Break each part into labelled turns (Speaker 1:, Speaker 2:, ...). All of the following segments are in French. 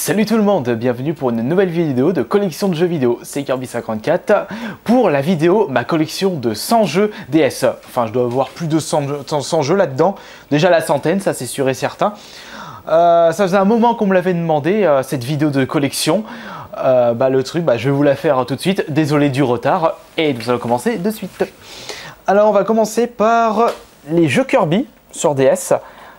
Speaker 1: Salut tout le monde, bienvenue pour une nouvelle vidéo de collection de jeux vidéo, c'est Kirby54 pour la vidéo ma collection de 100 jeux DS. Enfin je dois avoir plus de 100 jeux là-dedans, déjà la centaine, ça c'est sûr et certain. Ça faisait un moment qu'on me l'avait demandé, cette vidéo de collection. Le truc, je vais vous la faire tout de suite, désolé du retard, et nous allons commencer de suite. Alors on va commencer par les jeux Kirby sur DS.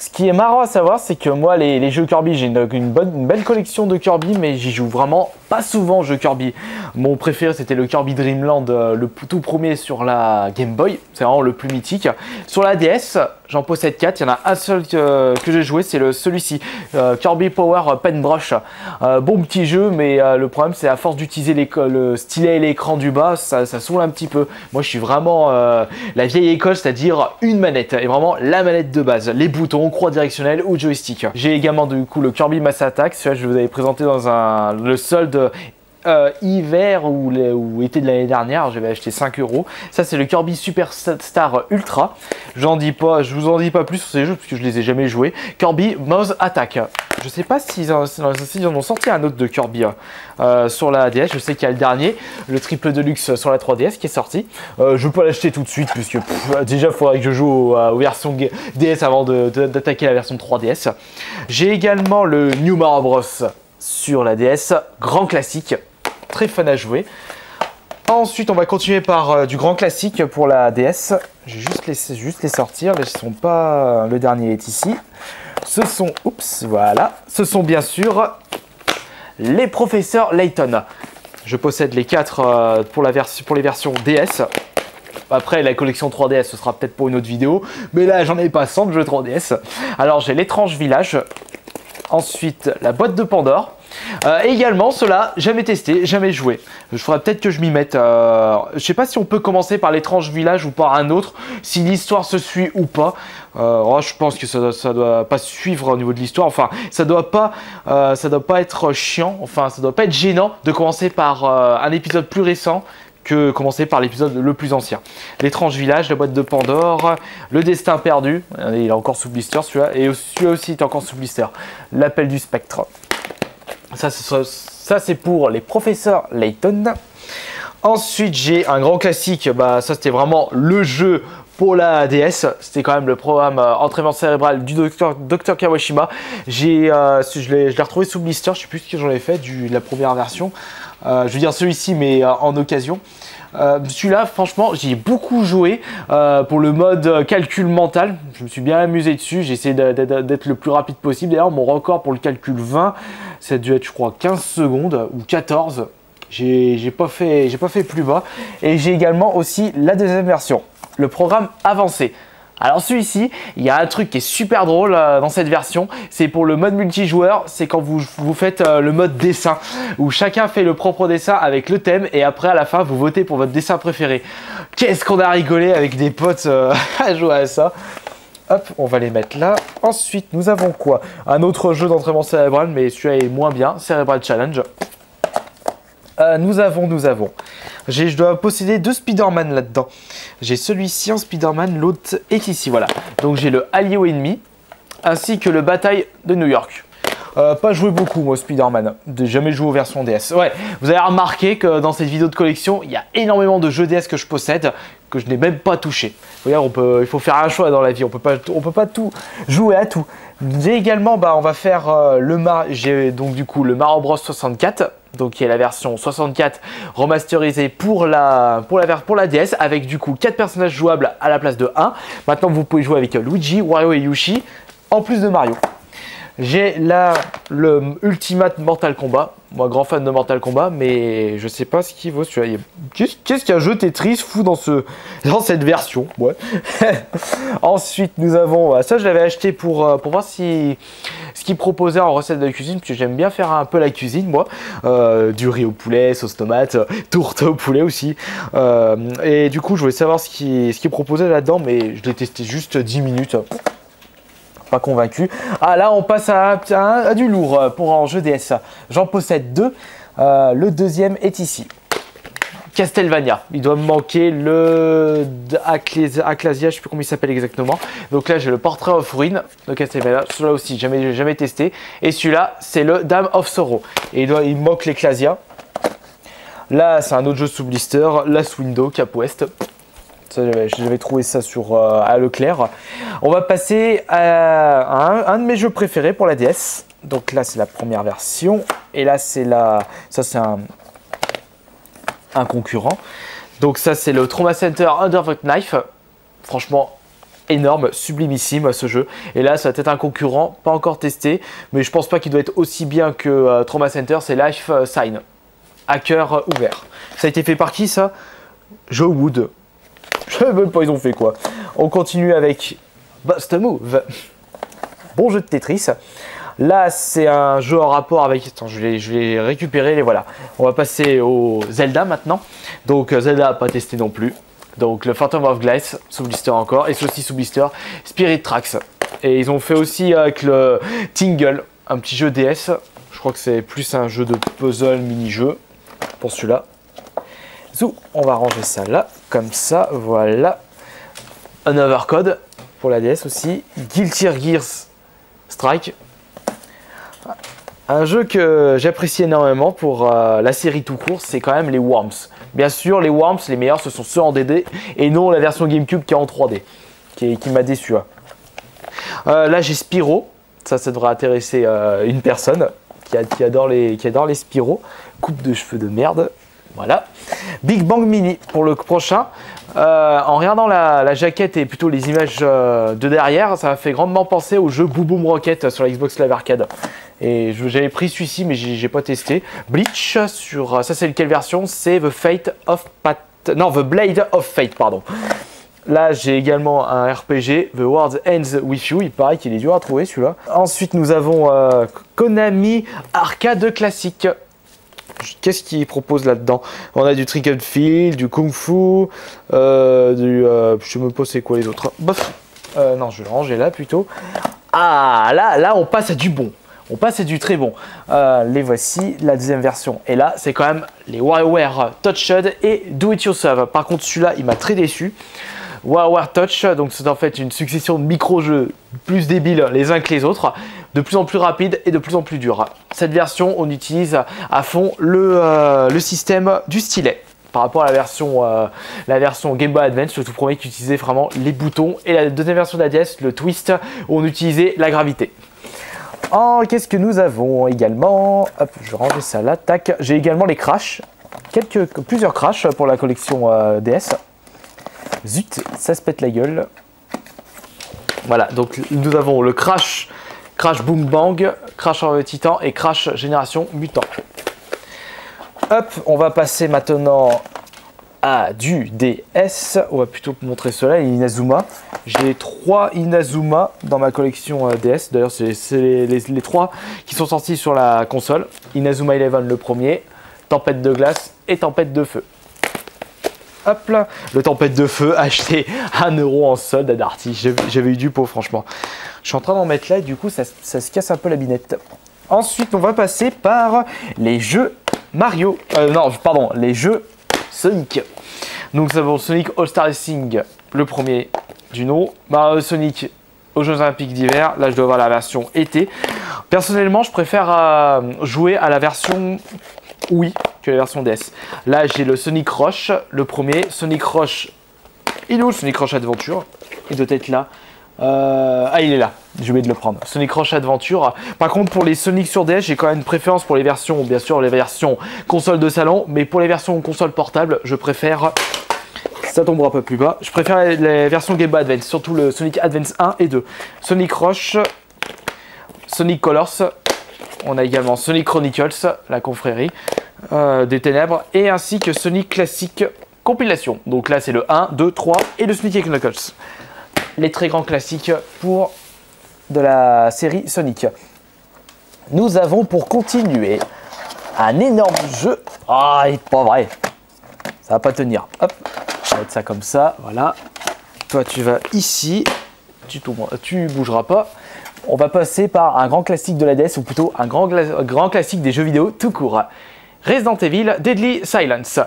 Speaker 1: Ce qui est marrant à savoir, c'est que moi, les jeux Kirby, j'ai une belle collection de Kirby, mais j'y joue vraiment pas souvent aux jeux Kirby. Mon préféré, c'était le Kirby Dream Land, le tout premier sur la Game Boy. C'est vraiment le plus mythique. Sur la DS, j'en possède 4. Il y en a un seul que j'ai joué, c'est celui-ci, Kirby Power Paintbrush. Bon petit jeu, mais le problème, c'est à force d'utiliser le stylet et l'écran du bas, ça saoule un petit peu. Moi, je suis vraiment la vieille école, c'est-à-dire une manette, et vraiment la manette de base. Les boutons, croix directionnelle ou joystick. J'ai également du coup le Kirby Mass Attack, celui-là je vous avais présenté dans le solde hiver ou été de l'année dernière, j'avais acheté 5 €. Ça c'est le Kirby Superstar Ultra. Je vous en dis pas plus sur ces jeux parce que je les ai jamais joués. Kirby Mouse Attack. Je sais pas s'ils en ont sorti un autre de Kirby sur la DS. Je sais qu'il y a le dernier, le triple deluxe sur la 3DS qui est sorti. Je peux l'acheter tout de suite puisque déjà il faudrait que je joue aux versions DS avant d'attaquer la version 3DS. J'ai également le New Mario Bros sur la DS, grand classique, très fun à jouer. Ensuite, on va continuer par du grand classique pour la DS. Je vais juste les sortir, mais ils sont pas. Le dernier est ici. Ce sont, ce sont bien sûr les professeurs Layton. Je possède les 4 pour les versions DS. Après, la collection 3DS, ce sera peut-être pour une autre vidéo, mais là, j'en ai pas 100 de jeux 3DS. Alors, j'ai l'étrange village. Ensuite, la boîte de Pandore. Également, cela, jamais testé, jamais joué. Je ferai peut-être que je m'y mette. Je sais pas si on peut commencer par l'étrange village ou par un autre, si l'histoire se suit ou pas. Je pense que ça doit pas suivre au niveau de l'histoire. Enfin, ça doit pas être chiant. Enfin, ça doit pas être gênant de commencer par un épisode plus récent que commencer par l'épisode le plus ancien. L'étrange village, la boîte de Pandore, le destin perdu, il est encore sous blister celui-là, et celui-là aussi est encore sous blister. L'appel du spectre. Ça c'est pour les professeurs Layton. Ensuite j'ai un grand classique, ça c'était vraiment le jeu pour la DS, c'était quand même le programme entraînement cérébral du Dr Kawashima. Je l'ai retrouvé sous blister, je sais plus ce que j'en ai fait de la première version. Je veux dire celui-ci mais en occasion. Celui-là, franchement, j'y ai beaucoup joué pour le mode calcul mental. Je me suis bien amusé dessus. J'ai essayé d'être le plus rapide possible. D'ailleurs, mon record pour le calcul 20, ça a dû être, je crois, 15 secondes ou 14. J'ai pas fait plus bas. Et j'ai également aussi la deuxième version, le programme avancé. Alors celui-ci, il y a un truc qui est super drôle dans cette version, c'est pour le mode multijoueur, c'est quand vous faites le mode dessin, où chacun fait le propre dessin avec le thème et après à la fin vous votez pour votre dessin préféré. Qu'est-ce qu'on a rigolé avec des potes à jouer à ça. Hop, on va les mettre là. Ensuite, nous avons quoi? Un autre jeu d'entraînement cérébral, mais celui-là est moins bien, Cerebral Challenge. Nous avons. Je dois posséder 2 Spider-Man là-dedans. J'ai celui-ci en Spider-Man, l'autre est ici, voilà. Donc j'ai le Allié au ennemi, ainsi que le Bataille de New York. Pas joué beaucoup moi Spider-Man, jamais joué aux versions DS. Ouais, vous avez remarqué que dans cette vidéo de collection, il y a énormément de jeux DS que je possède, que je n'ai même pas touché. Regarde, il faut faire un choix dans la vie, on peut pas tout jouer à tout. J'ai également, on va faire j'ai donc du coup le Mario Bros 64. Donc qui est la version 64 remasterisée pour la DS avec du coup 4 personnages jouables à la place de 1. Maintenant vous pouvez jouer avec Luigi, Wario et Yoshi en plus de Mario. J'ai là le Ultimate Mortal Kombat. Moi, grand fan de Mortal Kombat, mais je sais pas ce qu'il vaut celui-là. Qu'est-ce qu'un jeu Tetris fout dans cette version? Ouais. Ensuite, nous avons... Ça, je l'avais acheté pour voir ce qu'il proposait en recette de cuisine, parce que j'aime bien faire un peu la cuisine, moi. Du riz au poulet, sauce tomate, tourte au poulet aussi. Et du coup, je voulais savoir ce qu'il proposait là-dedans, mais je l'ai testé juste 10 minutes. Pas convaincu. Ah là on passe à du lourd pour un jeu DS. J'en possède 2. Le deuxième est ici. Castlevania. Il doit me manquer le Acclasia, je sais plus comment il s'appelle exactement. Donc là j'ai le Portrait of Ruin de Castlevania, celui-là aussi jamais testé. Et celui-là c'est le Dame of Sorrow. Et il me manque l'Ecclasia. Là c'est un autre jeu sous blister, Last Window, Cap West. J'avais trouvé ça à Leclerc. On va passer à un de mes jeux préférés pour la DS. Donc là c'est la première version. Et là c'est ça c'est un concurrent. Donc ça c'est le Trauma Center Under the Knife. Franchement énorme, sublimissime ce jeu. Et là ça va être un concurrent, pas encore testé. Mais je pense pas qu'il doit être aussi bien que Trauma Center. C'est Life Sign. Hacker ouvert. Ça a été fait par qui ça? Joe Wood. Je sais même pas ils ont fait quoi. On continue avec Bust a Move. Bon jeu de Tetris. Là c'est un jeu en rapport avec... Attends, je vais récupérer les voilà. On va passer au Zelda maintenant. Donc Zelda pas testé non plus. Donc le Phantom of Glass sous blister encore. Et ceci sous blister Spirit Tracks. Et ils ont fait aussi avec le Tingle, un petit jeu DS. Je crois que c'est plus un jeu de puzzle mini-jeu pour celui-là. On va ranger ça là, comme ça, voilà. Un Overcode pour la DS aussi. Guilty Gear Strike. Un jeu que j'apprécie énormément pour la série tout court, c'est quand même les Worms. Bien sûr, les Worms, les meilleurs, ce sont ceux en DD et non la version GameCube qui est en 3D, qui m'a déçu. Là, j'ai Spyro. Ça devrait intéresser une personne qui adore les Spyro. Coupe de cheveux de merde. Voilà. Big Bang Mini pour le prochain. En regardant la jaquette et plutôt les images de derrière, ça m'a fait grandement penser au jeu Boom Boom Rocket sur la Xbox Live Arcade. Et j'avais pris celui-ci, mais j'ai pas testé. Bleach sur ça, c'est quelle version? C'est The Blade of Fate, pardon. Là, j'ai également un RPG, The World Ends With You. Il paraît qu'il est dur à trouver celui-là. Ensuite, nous avons Konami Arcade Classique. Qu'est-ce qu'il propose là-dedans? On a du Trick and Field, du Kung Fu, je me pose c'est quoi les autres? Bof. Non, je vais le ranger là plutôt. Ah, là, on passe à du bon. On passe à du très bon. Les voici, la deuxième version. Et là, c'est quand même les WarioWare Touched et Do It Yourself. Par contre, celui-là, il m'a très déçu. WarioWare Touch, donc c'est en fait une succession de micro-jeux plus débiles les uns que les autres, de plus en plus rapides et de plus en plus durs. Cette version, on utilise à fond le système du stylet. Par rapport à la version Game Boy Advance, le tout premier qui utilisait vraiment les boutons. Et la deuxième version de la DS, le Twist, où on utilisait la gravité. Qu'est-ce que nous avons également? Hop, je vais ranger ça là, tac. J'ai également les Crash, plusieurs Crash pour la collection DS. Zut, ça se pète la gueule. Voilà, donc nous avons le Crash Boom Bang, Crash Titan et Crash Génération Mutant. Hop, on va passer maintenant à du DS. On va plutôt montrer cela, Inazuma. J'ai 3 Inazuma dans ma collection DS. D'ailleurs, c'est les 3 qui sont sortis sur la console. Inazuma 11 le premier, Tempête de glace et Tempête de feu. Hop là, le Tempête de feu acheté 1 € en solde à Darty. J'avais eu du pot franchement. Je suis en train d'en mettre là et du coup ça se casse un peu la binette. Ensuite on va passer par les jeux Mario. Les jeux Sonic. Donc nous avons Sonic All-Star Racing, le premier du nom. Mario Sonic aux Jeux Olympiques d'hiver. Là je dois avoir la version été. Personnellement je préfère jouer à la version Wii que la version DS. Là j'ai le Sonic Rush, le premier. Sonic Rush, il est où le Sonic Rush Adventure? Il doit être là. Il est là, j'ai oublié de le prendre. Sonic Rush Adventure. Par contre pour les Sonic sur DS, j'ai quand même une préférence pour les versions, bien sûr les versions console de salon, mais pour les versions console portable, je préfère, ça tombera un peu plus bas, je préfère les versions Game Boy Advance, surtout le Sonic Advance 1 et 2. Sonic Rush, Sonic Colors, on a également Sonic Chronicles, la confrérie des ténèbres, et ainsi que Sonic Classic compilation. Donc là c'est le 1, 2, 3 et le Sonic Knuckles. Les très grands classiques pour de la série Sonic. Nous avons pour continuer un énorme jeu. Ah, il est pas vrai. Ça va pas tenir. Hop, on va mettre ça comme ça, voilà. Toi tu vas ici, tu bougeras pas. On va passer par un grand classique de la DS, ou plutôt un grand classique des jeux vidéo tout court. Resident Evil Deadly Silence.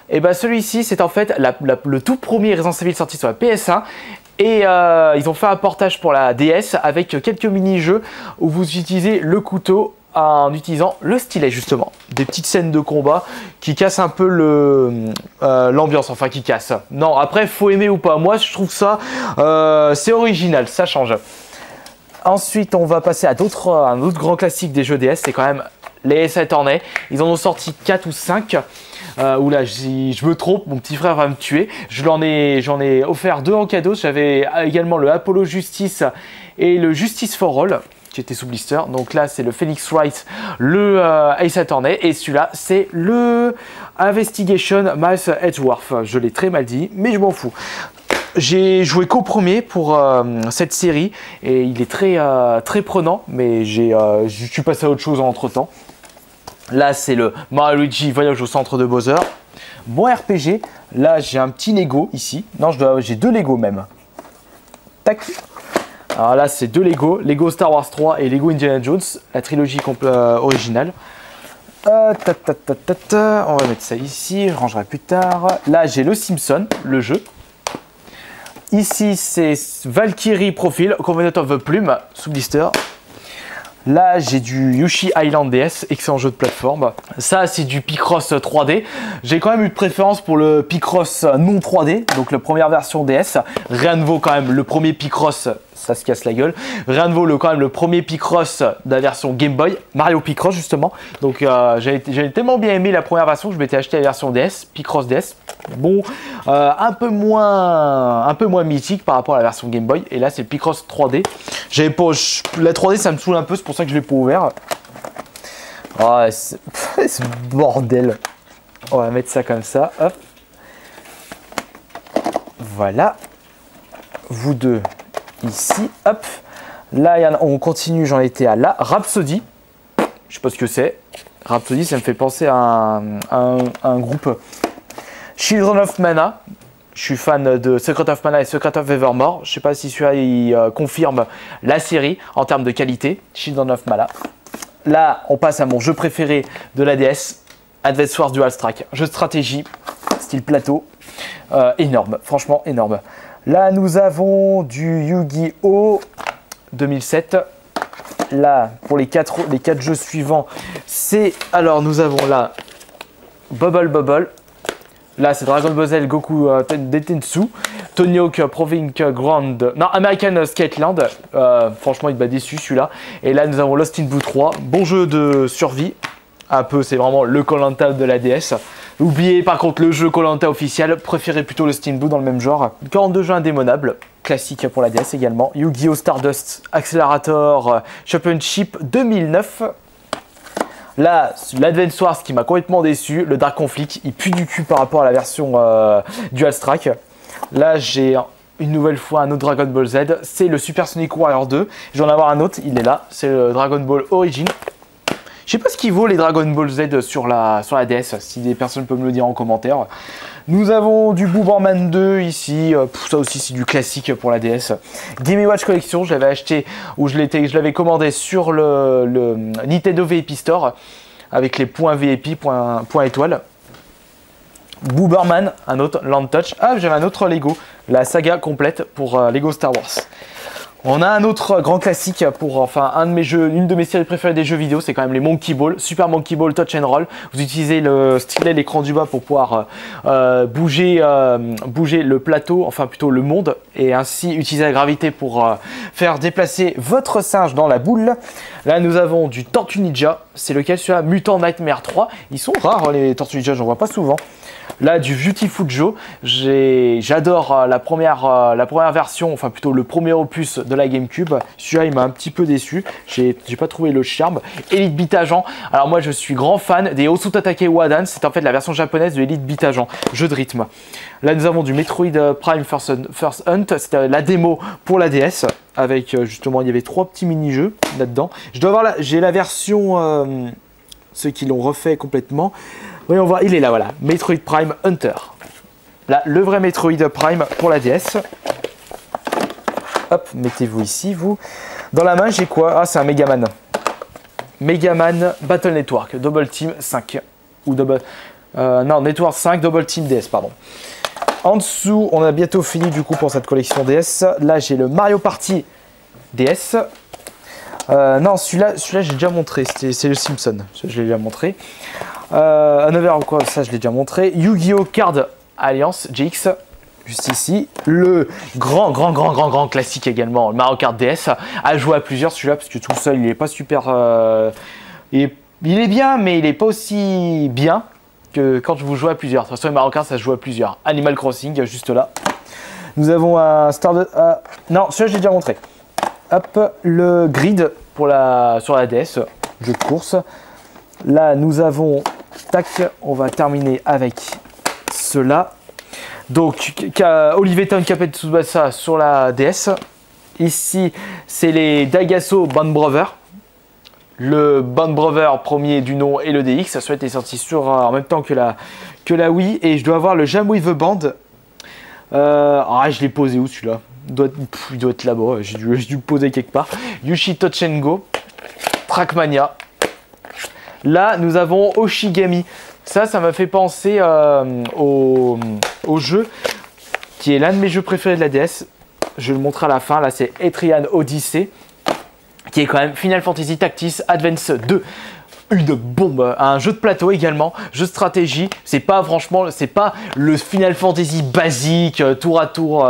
Speaker 1: Et bah celui-ci, c'est en fait le tout premier Resident Evil sorti sur la PS1. Et ils ont fait un portage pour la DS avec quelques mini-jeux où vous utilisez le couteau en utilisant le stylet justement. Des petites scènes de combat qui cassent un peu l'ambiance, enfin qui cassent. Non, après, faut aimer ou pas. Moi, je trouve ça, c'est original, ça change. Ensuite, on va passer à un autre grand classique des jeux DS, c'est quand même les Ace Attorney. Ils en ont sorti 4 ou 5. Où là, si je me trompe, mon petit frère va me tuer. J'en ai offert 2 en cadeau. J'avais également le Apollo Justice et le Justice for All qui était sous blister. Donc là, c'est le Phoenix Wright, le Ace Attorney. Et celui-là, c'est le Investigation Miles Edgeworth. Je l'ai très mal dit, mais je m'en fous. J'ai joué qu'au premier pour cette série et il est très prenant, mais je suis passé à autre chose entre temps. Là, c'est le Mario Luigi Voyage au centre de Bowser. Bon RPG. Là, j'ai un petit Lego ici. Non, j'ai 2 Lego même. Tac. Alors là, c'est 2 Lego. Lego Star Wars 3 et Lego Indiana Jones, la trilogie originale. On va mettre ça ici. Je rangerai plus tard. Là, j'ai le Simpson, le jeu. Ici, c'est Valkyrie Profile, Covenant of the Plume, sous blister. Là, j'ai du Yoshi Island DS, excellent jeu de plateforme. Ça, c'est du Picross 3D. J'ai quand même eu de préférence pour le Picross non 3D, donc la première version DS. Rien ne vaut quand même le premier Picross, ça se casse la gueule. Rien ne vaut quand même le premier Picross de la version Game Boy, Mario Picross justement. Donc j'avais tellement bien aimé la première version que je m'étais acheté la version DS, Picross DS. Bon, un peu moins mythique par rapport à la version Game Boy. Et là, c'est le Picross 3D. La 3D, ça me saoule un peu, c'est pour ça que je l'ai pas ouvert. Oh, ce bordel. On va mettre ça comme ça. Hop. Voilà. Vous deux ici. Hop. Là, on continue. J'en étais à la Rhapsody. Je sais pas ce que c'est. Rhapsody, ça me fait penser à un groupe. Children of Mana. Je suis fan de Secret of Mana et Secret of Evermore. Je sais pas si celui-là il confirme la série en termes de qualité. Children of Mana. Là, on passe à mon jeu préféré de la DS, Advance Wars Dual Strike. Jeu de stratégie, style plateau. Énorme, franchement énorme. Là, nous avons du Yu-Gi-Oh 2007. Là, pour les 4 jeux suivants, c'est... Alors, nous avons là Bubble Bubble. Là, c'est Dragon Ball Z Goku Densetsu, Tony Hawk Proving Ground, non, American Skateland. Franchement, il m'a déçu celui-là. Et là, nous avons Lost in Blue 3, bon jeu de survie. Un peu, c'est vraiment le Koh-Lanta de la DS. Oubliez par contre le jeu Koh-Lanta officiel, préférez plutôt le Lost in Blue dans le même genre. 42 jeux indémonables, classique pour la DS également. Yu-Gi-Oh! Stardust Accelerator Championship 2009. Là, l'Advance Wars qui m'a complètement déçu, le Dark Conflict, il pue du cul par rapport à la version Dual Strike. Là, j'ai une nouvelle fois un autre Dragon Ball Z, c'est le Super Sonic Warrior 2. Je vais en avoir un autre, il est là, c'est le Dragon Ball Origin. Je sais pas ce qu'il vaut les Dragon Ball Z sur la DS, si des personnes peuvent me le dire en commentaire. Nous avons du Bomberman 2 ici, ça aussi c'est du classique pour la DS. Game & Watch Collection, je l'avais acheté, ou je l'avais commandé sur le Nintendo VIP Store, avec les points VIP, points étoiles. Bomberman, un autre Land Touch. Ah, j'avais un autre Lego, la saga complète pour Lego Star Wars. On a un autre grand classique pour, enfin, une de mes séries préférées des jeux vidéo, c'est quand même les Monkey Ball, Super Monkey Ball Touch and Roll. Vous utilisez le stylet, l'écran du bas pour pouvoir bouger le plateau, enfin plutôt le monde, et ainsi utiliser la gravité pour faire déplacer votre singe dans la boule. Là, nous avons du Tortue Ninja, c'est lequel celui-là, Mutant Nightmare 3. Ils sont rares les Tortues Ninja, j'en vois pas souvent. Là, du Beautiful Joe, j'adore la première version, enfin plutôt le premier opus de la GameCube. Celui-là, il m'a un petit peu déçu. J'ai pas trouvé le charme. Elite Beat Agent. Alors moi, je suis grand fan des Osu Tatake Wadan. C'est en fait la version japonaise de Elite Beat Agent, jeu de rythme. Là, nous avons du Metroid Prime First Hunt. C'était la démo pour la DS. Avec justement, il y avait 3 petits mini-jeux là-dedans. J'ai la version, ceux qui l'ont refait complètement. Oui, on voit, il est là, voilà. Metroid Prime Hunter. Là, le vrai Metroid Prime pour la DS. Hop, mettez-vous ici, vous. Dans la main, j'ai quoi? Ah, c'est un Megaman. Megaman Battle Network, Double Team 5. Ou Double... Non, Network 5 Double Team DS, pardon. En dessous, on a bientôt fini du coup pour cette collection DS. Là, j'ai le Mario Party DS. Non, celui-là j'ai déjà montré. C'est le Simpson. Je l'ai déjà montré. Another, quoi, ça je l'ai déjà montré. Yu-Gi-Oh! Card Alliance GX. Juste ici. Le grand classique également, le Mario Kart DS. À jouer à plusieurs celui-là, parce que tout seul, il n'est pas super. Il est bien, mais il n'est pas aussi bien que quand vous jouez à plusieurs. De toute façon, les Mario Kart, ça se joue à plusieurs. Animal Crossing, juste là. Nous avons un Star de... non, celui-là, je l'ai déjà montré. Hop, le grid pour sur la DS, jeu de course. Là, nous avons... Tac, on va terminer avec cela. Donc, Oliveton Captain Tsubasa sur la DS. Ici, c'est les Daigaso Band Brothers. Le Band Brother premier du nom et le DX, ça soit été sorti en même temps que la Wii. Et je dois avoir le Jam with the Band. Je l'ai posé où celui-là? Il doit être là-bas, j'ai dû le poser quelque part. Yushi Touch and Go, Trackmania. Là, nous avons Oshigami. Ça m'a fait penser au jeu qui est l'un de mes jeux préférés de la DS. Je le montre à la fin. Là, c'est Etrian Odyssey, qui est quand même Final Fantasy Tactics Advance 2. Une bombe, un jeu de plateau également, jeu de stratégie. C'est pas le Final Fantasy basique, tour à tour,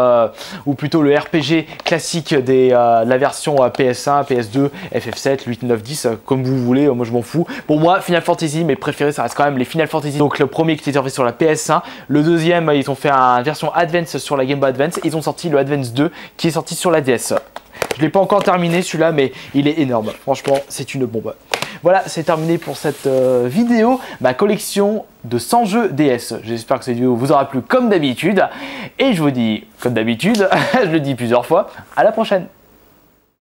Speaker 1: ou plutôt le RPG classique de la version PS1, PS2, FF7, 8, 9, 10, comme vous voulez, moi je m'en fous. Pour moi, Final Fantasy, mes préférés, ça reste quand même les Final Fantasy. Donc le premier qui était sorti sur la PS1, le deuxième, ils ont fait une version Advance sur la Game Boy Advance, ils ont sorti le Advance 2 qui est sorti sur la DS. Je ne l'ai pas encore terminé celui-là, mais il est énorme. Franchement, c'est une bombe. Voilà, c'est terminé pour cette vidéo, ma collection de 100 jeux DS. J'espère que cette vidéo vous aura plu comme d'habitude. Et je vous dis, comme d'habitude, je le dis plusieurs fois, à la prochaine.